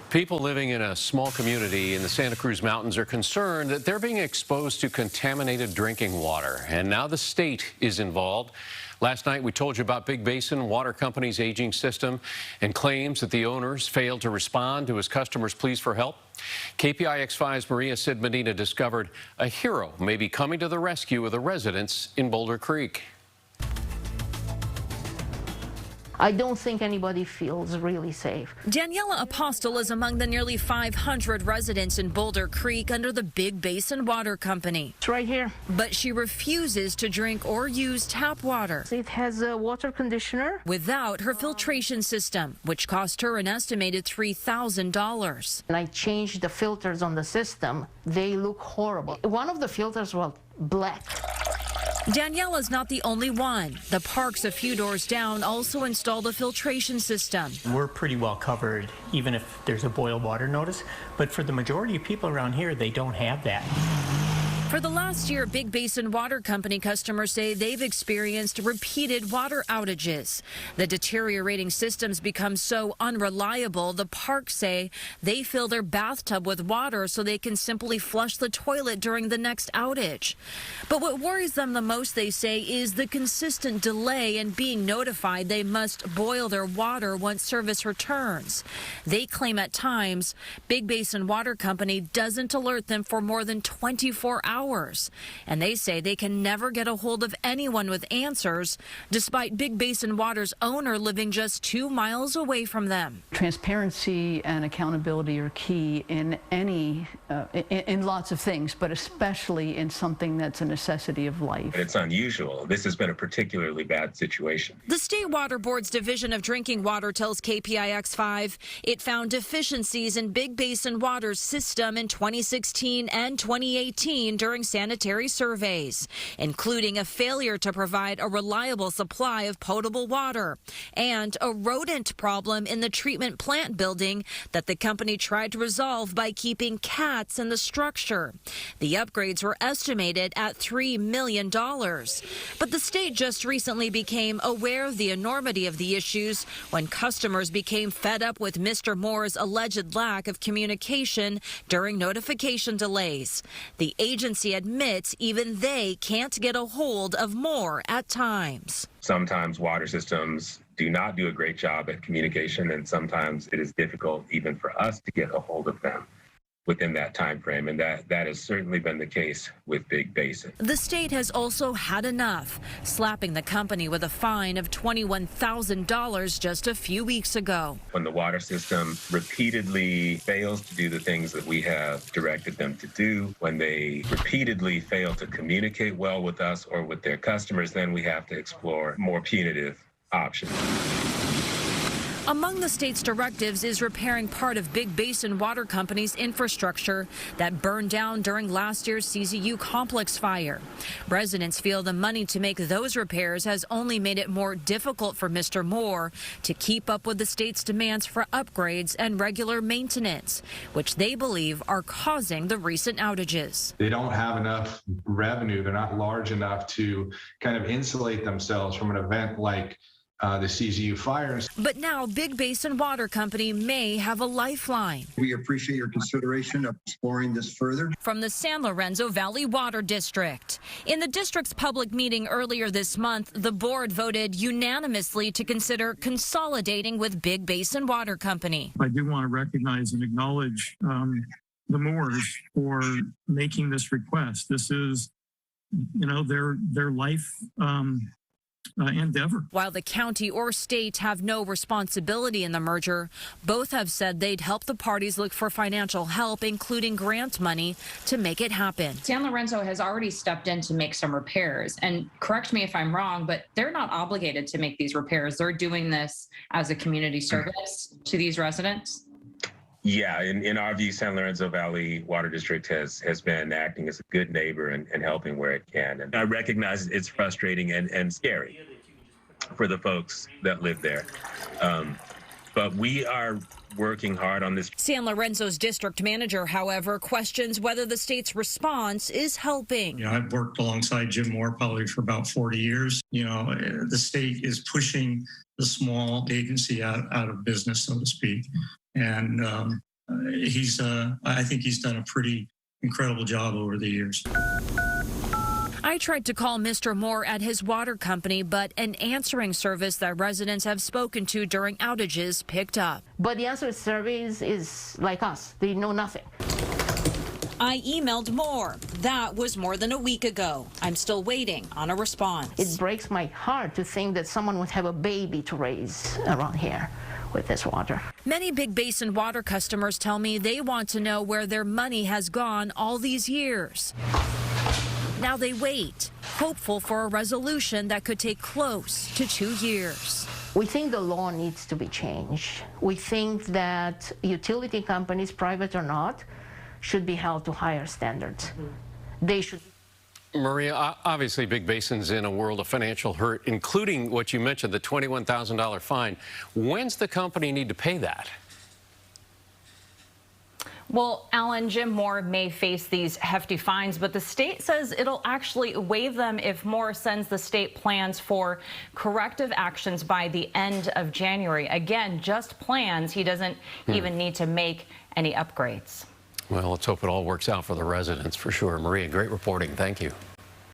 People living in a small community in the Santa Cruz Mountains are concerned that they're being exposed to contaminated drinking water. And now the state is involved. Last night, we told you about Big Basin Water Company's aging system and claims that the owners failed to respond to his customers' pleas for help. KPIX 5's Maria Cid Medina discovered a hero may be coming to the rescue of the residents in Boulder Creek. I don't think anybody feels really safe. Daniela Apostle is among the nearly 500 residents in Boulder Creek under the Big Basin Water Company. It's right here. But she refuses to drink or use tap water. It has a water conditioner without her filtration system, which cost her an estimated $3,000. And I changed the filters on the system. They look horrible. One of the filters was black. Daniela's not the only one. The parks a few doors down also installed a filtration system. We're pretty well covered, even if there's a boil water notice. But for the majority of people around here, they don't have that. For the last year, Big Basin Water Company customers say they've experienced repeated water outages. The deteriorating systems become so unreliable, the parks say they fill their bathtub with water so they can simply flush the toilet during the next outage. But what worries them the most, they say, is the consistent delay in being notified they must boil their water once service returns. They claim at times Big Basin Water Company doesn't alert them for more than 24 hours. And they say they can never get a hold of anyone with answers, despite Big Basin Water's owner living just 2 miles away from them. Transparency and accountability are key in in lots of things, but especially in something that's a necessity of life. It's unusual. This has been a particularly bad situation. The State Water Board's Division of Drinking Water tells KPIX 5 it found deficiencies in Big Basin Water's system in 2016 and 2018 during sanitary surveys, including a failure to provide a reliable supply of potable water and a rodent problem in the treatment plant building that the company tried to resolve by keeping cats in the structure. The upgrades were estimated at $3 million. But the state just recently became aware of the enormity of the issues when customers became fed up with Mr. Moore's alleged lack of communication during notification delays. The agency admits even they can't get a hold of Moore at times. Sometimes water systems do not do a great job at communication, and sometimes it is difficult even for us to get a hold of them within that time frame, and that has certainly been the case with Big Basin. The state has also had enough, slapping the company with a fine of $21,000 just a few weeks ago. When the water system repeatedly fails to do the things that we have directed them to do, when they repeatedly fail to communicate well with us or with their customers, then we have to explore more punitive options. Among the state's directives is repairing part of Big Basin Water Company's infrastructure that burned down during last year's CZU complex fire. Residents feel the money to make those repairs has only made it more difficult for Mr. Moore to keep up with the state's demands for upgrades and regular maintenance, which they believe are causing the recent outages. They don't have enough revenue. They're not large enough to kind of insulate themselves from an event like the CZU fires. But now Big Basin Water Company may have a lifeline. We appreciate your consideration of exploring this further. From the San Lorenzo Valley Water District. In the district's public meeting earlier this month, the board voted unanimously to consider consolidating with Big Basin Water Company. I do want to recognize and acknowledge the Moores for making this request. This is, their life endeavor. While the county or state have no responsibility in the merger, both have said they'd help the parties look for financial help, including grant money, to make it happen. San Lorenzo has already stepped in to make some repairs, and correct me if I'm wrong, but they're not obligated to make these repairs. They're doing this as a community service to these residents. Yeah, in our view, San Lorenzo Valley Water District has been acting as a good neighbor and helping where it can. And I recognize it's frustrating and scary for the folks that live there. But we are working hard on this. San Lorenzo's district manager, however, questions whether the state's response is helping. I've worked alongside Jim Moore probably for about 40 years. The state is pushing the small agency out of business, so to speak. And I think he's done a pretty incredible job over the years. I tried to call Mr. Moore at his water company, but an answering service that residents have spoken to during outages picked up. But the answer service is like us. They know nothing. I emailed Moore. That was more than a week ago. I'm still waiting on a response. It breaks my heart to think that someone would have a baby to raise around here with this water. Many Big Basin water customers tell me they want to know where their money has gone all these years. Now they wait, hopeful for a resolution that could take close to 2 years. We think the law needs to be changed. We think that utility companies, private or not, should be held to higher standards. They should. Maria, obviously Big Basin's in a world of financial hurt, including what you mentioned, the $21,000 fine. When's the company need to pay that? Well, Alan, Jim Moore may face these hefty fines, but the state says it'll actually waive them if Moore sends the state plans for corrective actions by the end of January. Again, just plans. He doesn't even need to make any upgrades. Well, let's hope it all works out for the residents for sure. Maria, great reporting. Thank you.